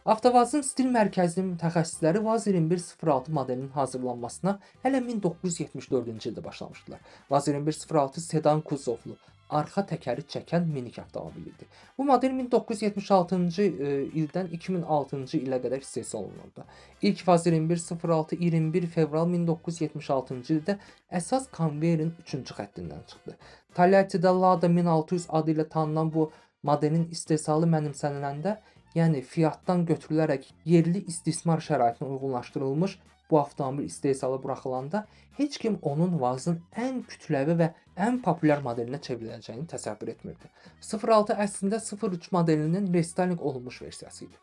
Avtovazın stil mərkəzli mütəxəssisləri Vaz 2106 modelinin hazırlanmasına hələ 1974-cü ildə başlamışdılar. Vaz 2106 sedan kuzovlu, arxa təkəri çəkən minik avtomobil idi. Bu model 1976-cı ildən 2006-cı ilə qədər istehsal olunurdu. İlk Vaz 2106 21 fevral 1976-cı ildə əsas konveyerin 3-cü xəttindən çıxdı. Taliati'də Lada 1600 adı ilə tanınan bu modelin istehsalı mənimsəniləndə, yəni Fiatdan götürülərək yerli istismar şəraitinə uyğunlaşdırılmış bu avtomobil istehsala buraxılanda heç kim onun Vazın ən kütləvi və ən populyar modelinə çevriləcəyini təsəvvür etmirdi. 06 əslində 03 modelinin restyling olunmuş versiyası idi.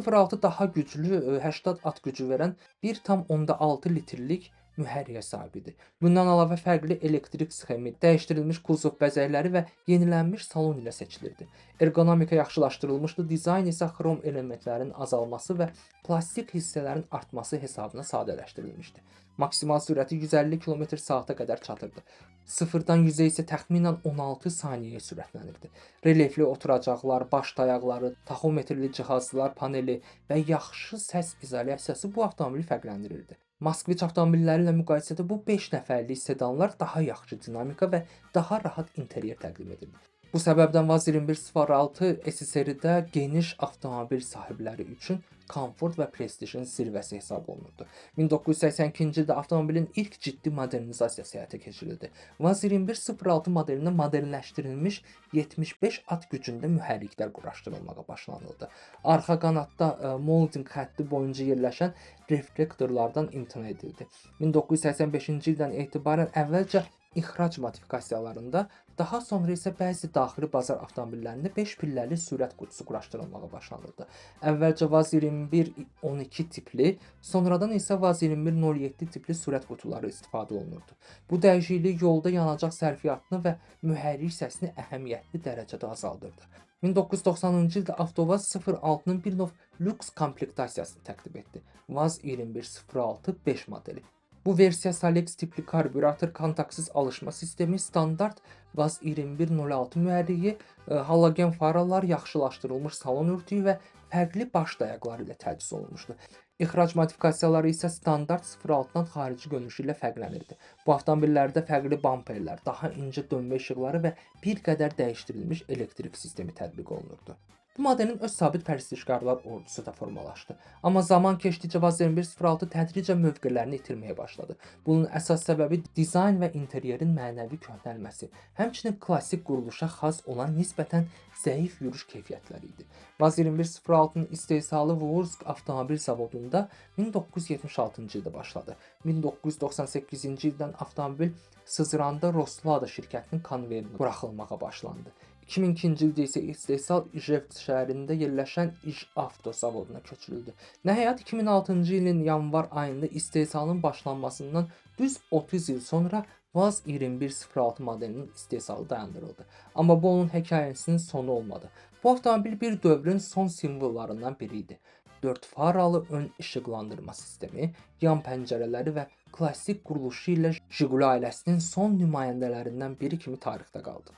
06 daha güclü 80 at gücü verən 1,6 litrlik mühərriyə sahib idi. Bundan əlavə fərqli elektrik sxemi, dəyişdirilmiş kuzov bəzəkləri və yenilənmiş salon ilə seçilirdi. Ergonomika yaxşılaşdırılmışdı, dizayn isə xrom elementlərin azalması və plastik hissələrin artması hesabına sadələşdirilmişdi. Maksimal sürəti 150 km/saata qədər çatırdı. 0-dan 100-ə isə təxminən 16 saniyəyə sürətlənirdi. Relyefli oturacaqlar, baş dayaqları, taxometrli cihazlar paneli və yaxşı səs izolyasiyası bu avtomobili fərqləndirirdi. Moskviç avtomobilləri ilə müqayisədə bu 5 nəfərlik sedanlar daha yaxşı dinamika və daha rahat interyer təqdim edirdi. Bu səbəbdən Vaz 2106 SSR-də geniş avtomobil sahibləri üçün komfort və prestijin zirvəsi hesab olunurdu. 1982-ci ildə avtomobilin ilk ciddi modernizasiyası həyata keçirildi. Vaz 2106 modelinə modernləşdirilmiş 75 at gücündə mühərriklər quraşdırılmağa başlanıldı. Arxa qanadda molding xətti boyunca yerləşən reflektorlardan imtina edildi. 1985-ci ildən etibarən əvvəlcə ixrac modifikasiyalarında, daha sonra isə bəzi daxili bazar avtomobillərində 5 pilləli sürət qutusu quraşdırılmağa başlanıldı. Əvvəlcə Vaz 2112 tipli, sonradan isə Vaz 2107 tipli sürət qutuları istifadə olunurdu. Bu dəyişiklik yolda yanacaq sərfiyyatını və mühərrik səsini əhəmiyyətli dərəcədə azaldırdı. 1990-cı ildə Avtovaz 06-nın bir növ lüks komplektasiyasını təqdim etdi. Vaz 2106 5 modeli. Bu versiya Solex tipli karbürator, kontaktsız alışma sistemi, standart Vaz 2106 mühərriki, halogen faralar, yaxşılaşdırılmış salon örtüyü və fərqli baş dayaqları ilə təchiz olunmuşdu. İxrac modifikasiyaları isə standart 06-dan xarici görünüşü ilə fərqlənirdi. Bu avtomobillərdə fərqli bamperlər, daha incə dönmə işıqları və bir qədər dəyişdirilmiş elektrik sistemi tətbiq olunurdu. Bu modelin öz sabit pərəstişkarlar ordusu da formalaşdı. Amma zaman keçdikcə Vaz 2106 tədricən mövqelərini itirməyə başladı. Bunun əsas səbəbi dizayn və interyerin mənəvi köhnəlməsi, həmçinin klassik quruluşa xas olan nisbətən zəif yürüş keyfiyyətləri idi. Vaz 2106-nın istehsalı Vursk avtomobil zavodunda 1976-cı ildə başladı. 1998-ci ildən avtomobil Sızranda Roslada şirkətinin konveyerinə buraxılmağa başlandı. 2002-ci ildə isə istehsal İjevsk şəhərində yerləşən İjavto zavoduna köçürüldü. Nəhayət 2006-cı ilin yanvar ayında istehsalın başlanmasından düz 30 il sonra Vaz 2106 modelinin istehsalı dayandırıldı. Amma bu onun hekayəsinin sonu olmadı. Bu avtomobil bir dövrün son simvollarından biri idi. 4 faralı ön işıqlandırma sistemi, yan pəncərələri və klassik quruluşu ilə Jiguli ailəsinin son nümayəndələrindən biri kimi tarixdə qaldı.